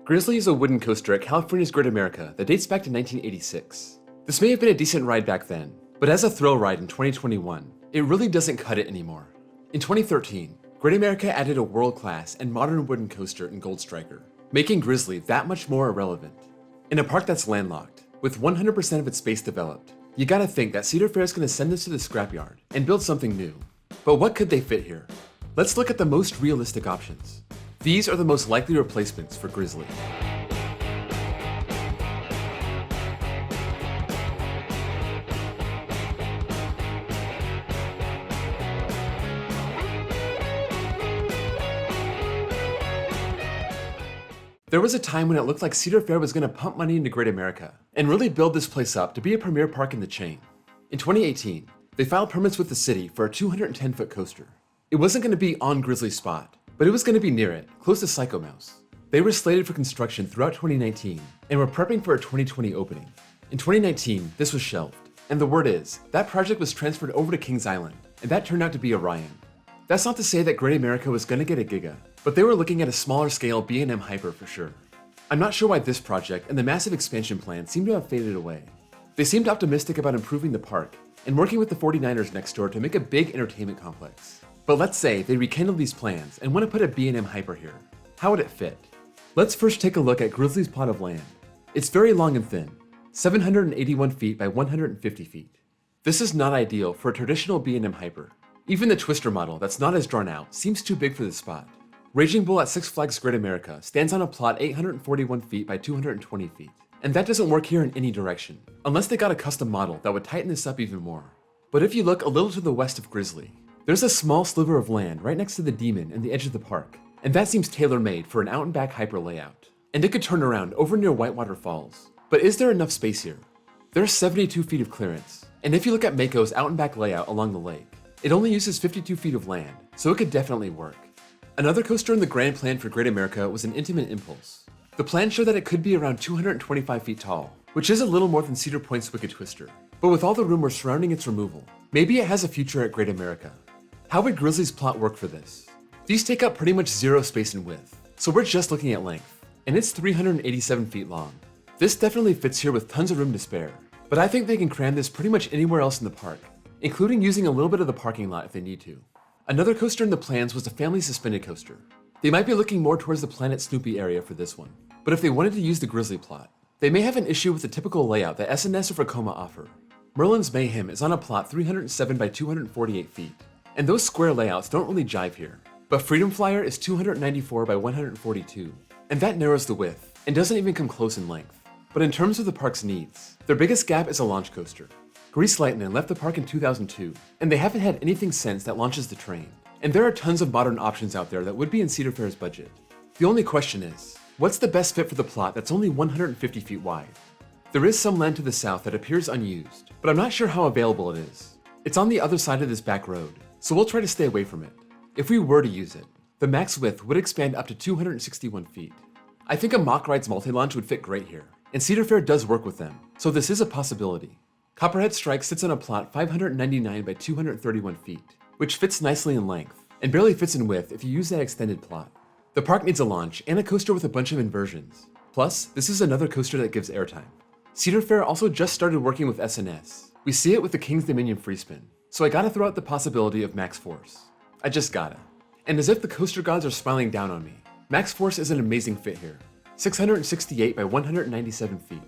Grizzly is a wooden coaster at California's Great America that dates back to 1986. This may have been a decent ride back then, but as a thrill ride in 2021, it really doesn't cut it anymore. In 2013, Great America added a world-class and modern wooden coaster in Gold Striker, making Grizzly that much more irrelevant. In a park that's landlocked, with 100% of its space developed, you gotta think that Cedar Fair is gonna send this to the scrapyard and build something new. But what could they fit here? Let's look at the most realistic options. These are the most likely replacements for Grizzly. There was a time when it looked like Cedar Fair was going to pump money into Great America and really build this place up to be a premier park in the chain. In 2018, they filed permits with the city for a 210-foot coaster. It wasn't going to be on Grizzly's spot, but it was going to be near it, close to Psycho Mouse. They were slated for construction throughout 2019 and were prepping for a 2020 opening. In 2019, this was shelved, and the word is, that project was transferred over to Kings Island, and that turned out to be Orion. That's not to say that Great America was going to get a Giga, but they were looking at a smaller scale B&M Hyper for sure. I'm not sure why this project and the massive expansion plan seem to have faded away. They seemed optimistic about improving the park and working with the 49ers next door to make a big entertainment complex. But let's say they rekindle these plans and want to put a B&M Hyper here. How would it fit? Let's first take a look at Grizzly's plot of land. It's very long and thin, 781 feet by 150 feet. This is not ideal for a traditional B&M Hyper. Even the Twister model that's not as drawn out seems too big for this spot. Raging Bull at Six Flags Great America stands on a plot 841 feet by 220 feet. And that doesn't work here in any direction, unless they got a custom model that would tighten this up even more. But if you look a little to the west of Grizzly, there's a small sliver of land right next to the Demon and the edge of the park, and that seems tailor-made for an out-and-back hyper layout. And it could turn around over near Whitewater Falls. But is there enough space here? There's 72 feet of clearance, and if you look at Mako's out-and-back layout along the lake, it only uses 52 feet of land, so it could definitely work. Another coaster in the grand plan for Great America was an Intimate Impulse. The plan showed that it could be around 225 feet tall, which is a little more than Cedar Point's Wicked Twister. But with all the rumors surrounding its removal, maybe it has a future at Great America. How would Grizzly's plot work for this? These take up pretty much zero space and width, so we're just looking at length, and it's 387 feet long. This definitely fits here with tons of room to spare, but I think they can cram this pretty much anywhere else in the park, including using a little bit of the parking lot if they need to. Another coaster in the plans was a family suspended coaster. They might be looking more towards the Planet Snoopy area for this one, but if they wanted to use the Grizzly plot, they may have an issue with the typical layout that SNS or Vekoma offer. Merlin's Mayhem is on a plot 307 by 248 feet, and those square layouts don't really jive here. But Freedom Flyer is 294 by 142, and that narrows the width, and doesn't even come close in length. But in terms of the park's needs, their biggest gap is a launch coaster. Grease Lightning left the park in 2002, and they haven't had anything since that launches the train. And there are tons of modern options out there that would be in Cedar Fair's budget. The only question is, what's the best fit for the plot that's only 150 feet wide? There is some land to the south that appears unused, but I'm not sure how available it is. It's on the other side of this back road, so we'll try to stay away from it. If we were to use it, the max width would expand up to 261 feet. I think a Mock Rides multi-launch would fit great here, and Cedar Fair does work with them, so this is a possibility. Copperhead Strike sits on a plot 599 by 231 feet, which fits nicely in length, and barely fits in width if you use that extended plot. The park needs a launch and a coaster with a bunch of inversions. Plus, this is another coaster that gives airtime. Cedar Fair also just started working with SNS. We see it with the King's Dominion Freespin, so I gotta throw out the possibility of Max Force. I just gotta. And as if the coaster gods are smiling down on me, Max Force is an amazing fit here. 668 by 197 feet.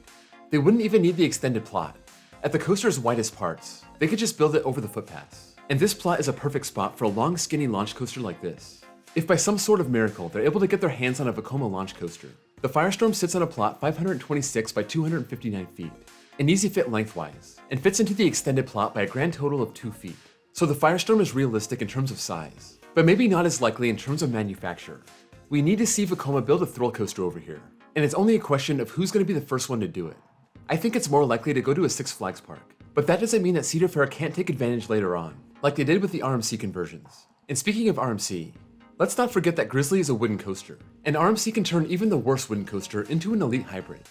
They wouldn't even need the extended plot. At the coaster's widest parts, they could just build it over the footpaths. And this plot is a perfect spot for a long skinny launch coaster like this. If by some sort of miracle they're able to get their hands on a Vekoma launch coaster, the Firestorm sits on a plot 526 by 259 feet, an easy fit lengthwise, and fits into the extended plot by a grand total of 2 feet. So the Firestorm is realistic in terms of size, but maybe not as likely in terms of manufacture. We need to see Vekoma build a thrill coaster over here, and it's only a question of who's going to be the first one to do it. I think it's more likely to go to a Six Flags park, but that doesn't mean that Cedar Fair can't take advantage later on, like they did with the RMC conversions. And speaking of RMC, let's not forget that Grizzly is a wooden coaster, and RMC can turn even the worst wooden coaster into an elite hybrid.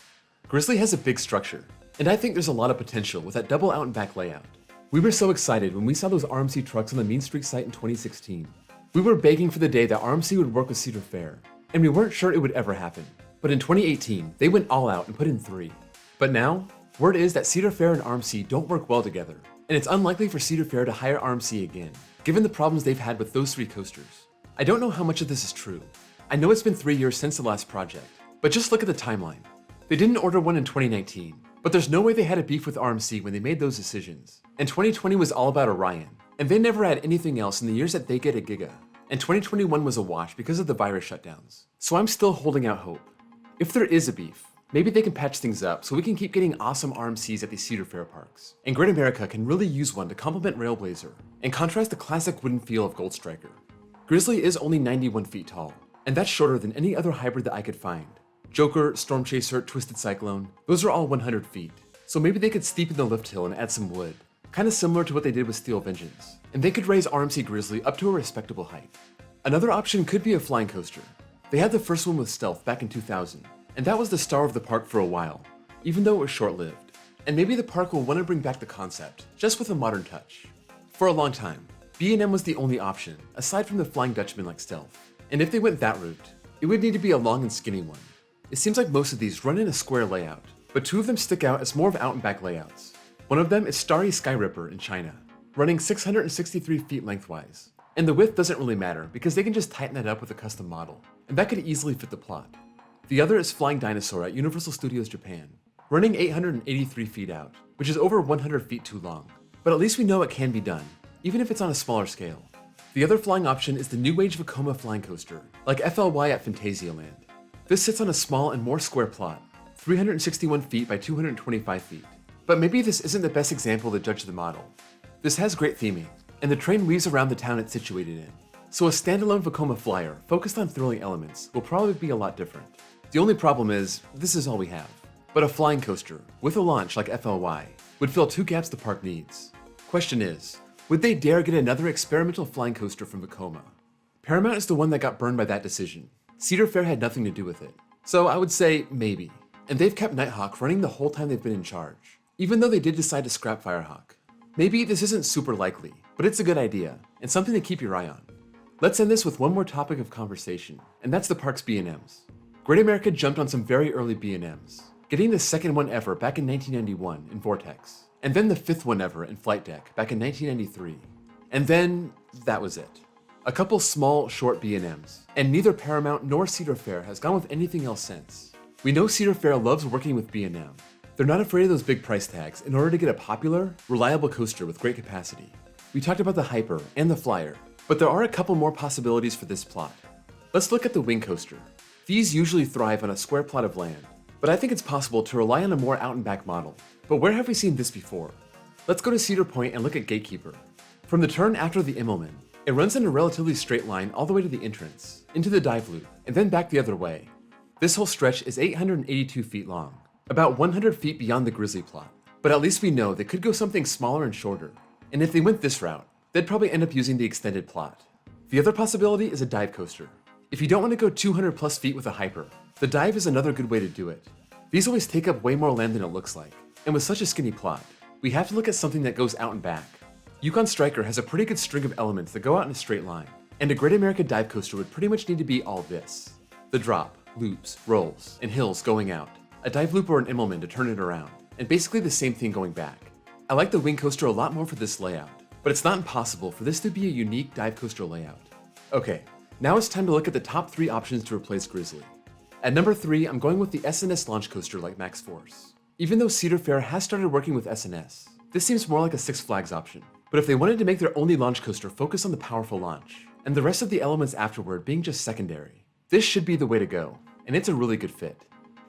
Grizzly has a big structure, and I think there's a lot of potential with that double out and back layout. We were so excited when we saw those RMC trucks on the Mean Streak site in 2016. We were begging for the day that RMC would work with Cedar Fair, and we weren't sure it would ever happen. But in 2018, they went all out and put in 3. But now, word is that Cedar Fair and RMC don't work well together, and it's unlikely for Cedar Fair to hire RMC again, given the problems they've had with those 3 coasters. I don't know how much of this is true. I know it's been 3 years since the last project, but just look at the timeline. They didn't order one in 2019, but there's no way they had a beef with RMC when they made those decisions. And 2020 was all about Orion, and they never had anything else in the years that they get a Giga. And 2021 was a wash because of the virus shutdowns. So I'm still holding out hope. If there is a beef, maybe they can patch things up so we can keep getting awesome RMCs at these Cedar Fair parks. And Great America can really use one to complement Railblazer and contrast the classic wooden feel of Gold Striker. Grizzly is only 91 feet tall, and that's shorter than any other hybrid that I could find. Joker, Storm Chaser, Twisted Cyclone, those are all 100 feet. So maybe they could steepen the lift hill and add some wood, kinda similar to what they did with Steel Vengeance. And they could raise RMC Grizzly up to a respectable height. Another option could be a flying coaster. They had the first one with Stealth back in 2000, and that was the star of the park for a while, even though it was short-lived. And maybe the park will want to bring back the concept, just with a modern touch. For a long time, B&M was the only option, aside from the Flying Dutchman like Stealth. And if they went that route, it would need to be a long and skinny one. It seems like most of these run in a square layout, but 2 of them stick out as more of out and back layouts. One of them is Starry Sky Ripper in China, running 663 feet lengthwise. And the width doesn't really matter because they can just tighten that up with a custom model, and that could easily fit the plot. The other is Flying Dinosaur at Universal Studios Japan, running 883 feet out, which is over 100 feet too long. But at least we know it can be done, even if it's on a smaller scale. The other flying option is the New Age Vekoma flying coaster, like FLY at Phantasialand. This sits on a small and more square plot, 361 feet by 225 feet. But maybe this isn't the best example to judge the model. This has great theming, and the train weaves around the town it's situated in. So a standalone Vekoma flyer focused on thrilling elements will probably be a lot different. The only problem is, this is all we have. But a flying coaster, with a launch like FLY, would fill 2 gaps the park needs. Question is, would they dare get another experimental flying coaster from Vekoma? Paramount is the one that got burned by that decision. Cedar Fair had nothing to do with it. So I would say maybe. And they've kept Nighthawk running the whole time they've been in charge, even though they did decide to scrap Firehawk. Maybe this isn't super likely, but it's a good idea, and something to keep your eye on. Let's end this with one more topic of conversation, and that's the park's B&Ms. Great America jumped on some very early B&Ms, getting the second one ever back in 1991 in Vortex, and then the 5th one ever in Flight Deck back in 1993. And then, that was it. A couple small, short B&Ms, and neither Paramount nor Cedar Fair has gone with anything else since. We know Cedar Fair loves working with B&M. They're not afraid of those big price tags in order to get a popular, reliable coaster with great capacity. We talked about the Hyper and the Flyer, but there are a couple more possibilities for this plot. Let's look at the Wing Coaster. These usually thrive on a square plot of land, but I think it's possible to rely on a more out-and-back model. But where have we seen this before? Let's go to Cedar Point and look at Gatekeeper. From the turn after the Immelman, it runs in a relatively straight line all the way to the entrance, into the dive loop, and then back the other way. This whole stretch is 882 feet long, about 100 feet beyond the Grizzly plot. But at least we know they could go something smaller and shorter. And if they went this route, they'd probably end up using the extended plot. The other possibility is a dive coaster. If you don't want to go 200 plus feet with a Hyper, the dive is another good way to do it. These always take up way more land than it looks like, and with such a skinny plot, we have to look at something that goes out and back. Yukon Striker has a pretty good string of elements that go out in a straight line, and a Great America dive coaster would pretty much need to be all this. The drop, loops, rolls, and hills going out, a dive loop or an Immelman to turn it around, and basically the same thing going back. I like the Wing Coaster a lot more for this layout, but it's not impossible for this to be a unique dive coaster layout. Okay, now it's time to look at the top 3 options to replace Grizzly. At number 3, I'm going with the SNS launch coaster like Max Force. Even though Cedar Fair has started working with SNS, this seems more like a Six Flags option. But if they wanted to make their only launch coaster focus on the powerful launch, and the rest of the elements afterward being just secondary, this should be the way to go, and it's a really good fit.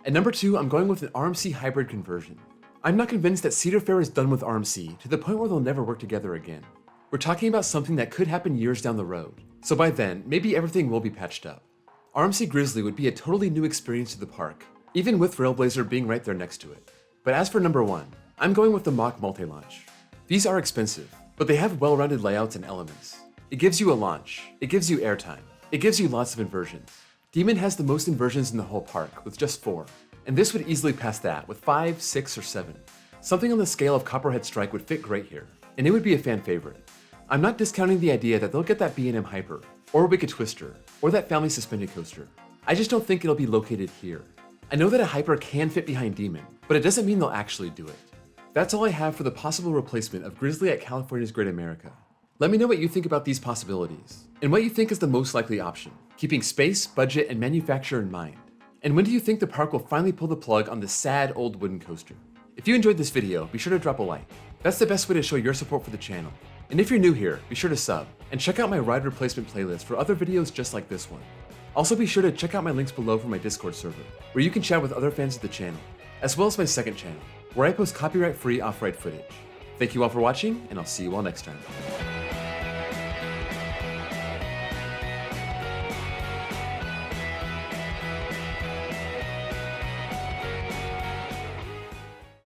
At number 2, I'm going with an RMC hybrid conversion. I'm not convinced that Cedar Fair is done with RMC to the point where they'll never work together again. We're talking about something that could happen years down the road, so by then, maybe everything will be patched up. RMC Grizzly would be a totally new experience to the park, even with Railblazer being right there next to it. But as for number 1, I'm going with the Mach multi-launch. These are expensive, but they have well-rounded layouts and elements. It gives you a launch, it gives you airtime, it gives you lots of inversions. Demon has the most inversions in the whole park, with just 4, and this would easily pass that with 5, 6, or 7. Something on the scale of Copperhead Strike would fit great here, and it would be a fan favorite. I'm not discounting the idea that they'll get that B&M Hyper, or Wicked Twister, or that family suspended coaster. I just don't think it'll be located here. I know that a hyper can fit behind Demon, but it doesn't mean they'll actually do it. That's all I have for the possible replacement of Grizzly at California's Great America. Let me know what you think about these possibilities, and what you think is the most likely option, keeping space, budget, and manufacturer in mind. And when do you think the park will finally pull the plug on this sad old wooden coaster? If you enjoyed this video, be sure to drop a like. That's the best way to show your support for the channel. And if you're new here, be sure to sub, and check out my ride replacement playlist for other videos just like this one. Also be sure to check out my links below for my Discord server, where you can chat with other fans of the channel, as well as my second channel, where I post copyright-free off-ride footage. Thank you all for watching, and I'll see you all next time.